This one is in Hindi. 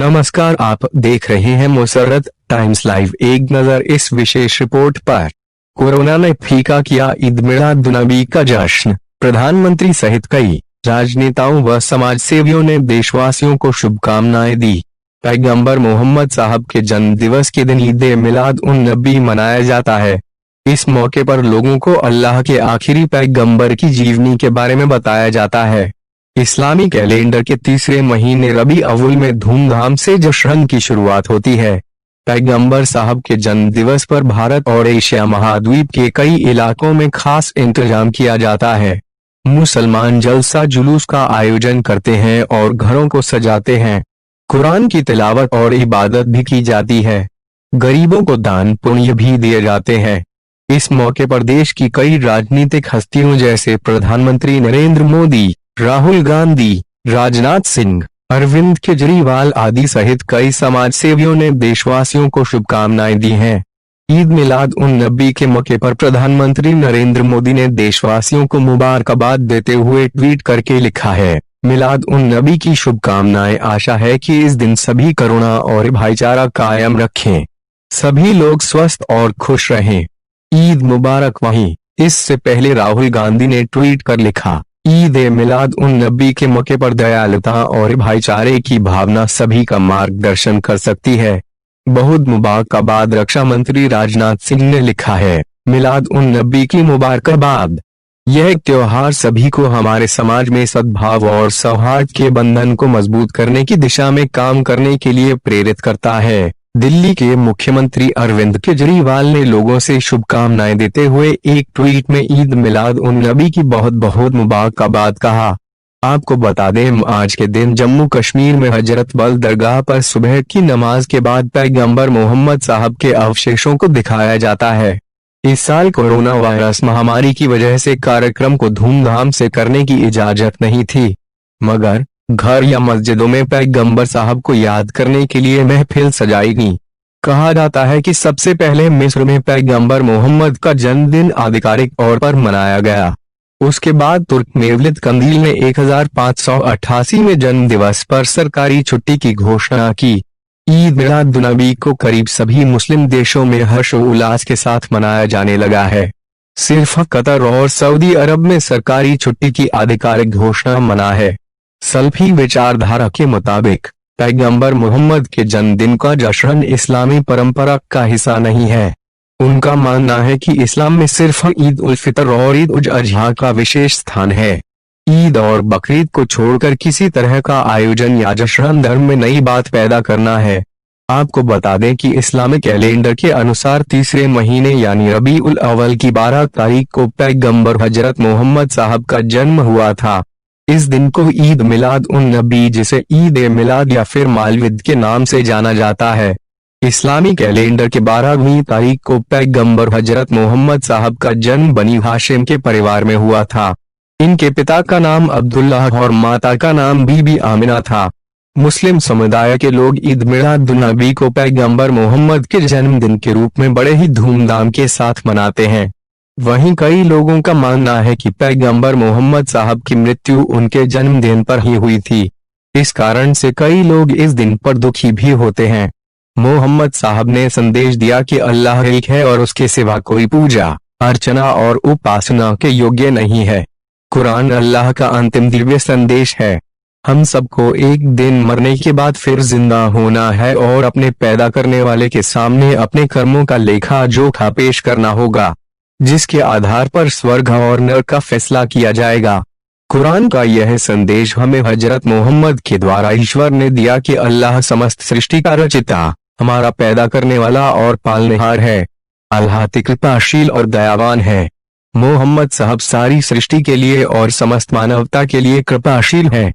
नमस्कार, आप देख रहे हैं मुसर्रत टाइम्स लाइव। एक नजर इस विशेष रिपोर्ट पर। कोरोना ने फीका किया ईद मिलादुन्नबी का जश्न। प्रधानमंत्री सहित कई राजनेताओं व समाज सेवियों ने देशवासियों को शुभकामनाएं दी। पैगंबर मोहम्मद साहब के जन्म दिवस के दिन ईद मिलाद-उन-नबी मनाया जाता है। इस मौके पर लोगों को अल्लाह के आखिरी पैगंबर की जीवनी के बारे में बताया जाता है। इस्लामी कैलेंडर के तीसरे महीने रबी अव्वल में धूमधाम से जश्न की शुरुआत होती है। पैगंबर साहब के जन्म दिवस पर भारत और एशिया महाद्वीप के कई इलाकों में खास इंतजाम किया जाता है। मुसलमान जलसा जुलूस का आयोजन करते हैं और घरों को सजाते हैं। कुरान की तिलावत और इबादत भी की जाती है। गरीबों को दान पुण्य भी दिए जाते हैं। इस मौके पर देश की कई राजनीतिक हस्तियों जैसे प्रधानमंत्री नरेंद्र मोदी, राहुल गांधी, राजनाथ सिंह, अरविंद केजरीवाल आदि सहित कई समाज सेवियों ने देशवासियों को शुभकामनाएं दी हैं। ईद मिलाद-उन-नबी के मौके पर प्रधानमंत्री नरेंद्र मोदी ने देशवासियों को मुबारकबाद देते हुए ट्वीट करके लिखा है, मिलाद-उन-नबी की शुभकामनाएं। आशा है कि इस दिन सभी करुणा और भाईचारा कायम रखें, सभी लोग स्वस्थ और खुश रहें। ईद मुबारक। वहीं इससे पहले राहुल गांधी ने ट्वीट कर लिखा, ईद मिलाद-उन-नबी के मौके पर दयालुता और भाईचारे की भावना सभी का मार्गदर्शन कर सकती है। बहुत मुबारकबाद। रक्षा मंत्री राजनाथ सिंह ने लिखा है, मिलाद-उन-नबी की मुबारकबाद। यह त्योहार सभी को हमारे समाज में सद्भाव और सौहार्द के बंधन को मजबूत करने की दिशा में काम करने के लिए प्रेरित करता है। दिल्ली के मुख्यमंत्री अरविंद केजरीवाल ने लोगों से शुभकामनाएं देते हुए एक ट्वीट में ईद मिलाद-उन-नबी की बहुत बहुत मुबारकबाद कहा। आपको बता दें, आज के दिन जम्मू कश्मीर में हजरत बल दरगाह पर सुबह की नमाज के बाद पैगंबर मोहम्मद साहब के अवशेषों को दिखाया जाता है। इस साल कोरोना वायरस महामारी की वजह से कार्यक्रम को धूमधाम से करने की इजाजत नहीं थी, मगर घर या मस्जिदों में पैगंबर साहब को याद करने के लिए महफिल सजाई गई। कहा जाता है कि सबसे पहले मिस्र में पैगंबर मोहम्मद का जन्मदिन आधिकारिक तौर पर मनाया गया। उसके बाद तुर्क मेवलिद कंदील ने 1588 में जन्म दिवस पर सरकारी छुट्टी की घोषणा की। ईद मिलाद-उन-नबी को करीब सभी मुस्लिम देशों में हर्षोल्लास के साथ मनाया जाने लगा है। सिर्फ कतर और सऊदी अरब में सरकारी छुट्टी की आधिकारिक घोषणा मना है। सलफी विचारधारा के मुताबिक पैगंबर मोहम्मद के जन्मदिन का जश्न इस्लामी परंपरा का हिस्सा नहीं है। उनका मानना है कि इस्लाम में सिर्फ ईद उल फितर और ईद उल अजहा का विशेष स्थान है। ईद और बकरीद को छोड़कर किसी तरह का आयोजन या जश्न धर्म में नई बात पैदा करना है। आपको बता दें कि इस्लामिक कैलेंडर के अनुसार तीसरे महीने यानी रबी उल अव्वल की 12 तारीख को पैगंबर हजरत मोहम्मद साहब का जन्म हुआ था। इस दिन को ईद मिलाद-उन-नबी, जिसे ईद मिलाद या फिर मालविद के नाम से जाना जाता है। इस्लामी कैलेंडर के 12वीं तारीख को पैगंबर हजरत मोहम्मद साहब का जन्म बनी हाशिम के परिवार में हुआ था। इनके पिता का नाम अब्दुल्लाह और माता का नाम बीबी आमिना था। मुस्लिम समुदाय के लोग ईद मिलाद-उन-नबी को पैगंबर मोहम्मद के जन्मदिन के रूप में बड़े ही धूमधाम के साथ मनाते हैं। वहीं कई लोगों का मानना है कि पैगंबर मोहम्मद साहब की मृत्यु उनके जन्मदिन पर ही हुई थी। इस कारण से कई लोग इस दिन पर दुखी भी होते हैं। मोहम्मद साहब ने संदेश दिया कि अल्लाह एक है और उसके सिवा कोई पूजा, अर्चना और उपासना के योग्य नहीं है। कुरान अल्लाह का अंतिम दिव्य संदेश है। हम सबको एक दिन मरने के बाद फिर जिंदा होना है और अपने पैदा करने वाले के सामने अपने कर्मों का लेखा जोखा पेश करना होगा, जिसके आधार पर स्वर्ग और नरक का फैसला किया जाएगा। कुरान का यह संदेश हमें हजरत मोहम्मद के द्वारा ईश्वर ने दिया कि अल्लाह समस्त सृष्टि का रचिता, हमारा पैदा करने वाला और पालनेहार है। अल्लाह कृपाशील और दयावान है। मोहम्मद साहब सारी सृष्टि के लिए और समस्त मानवता के लिए कृपाशील है।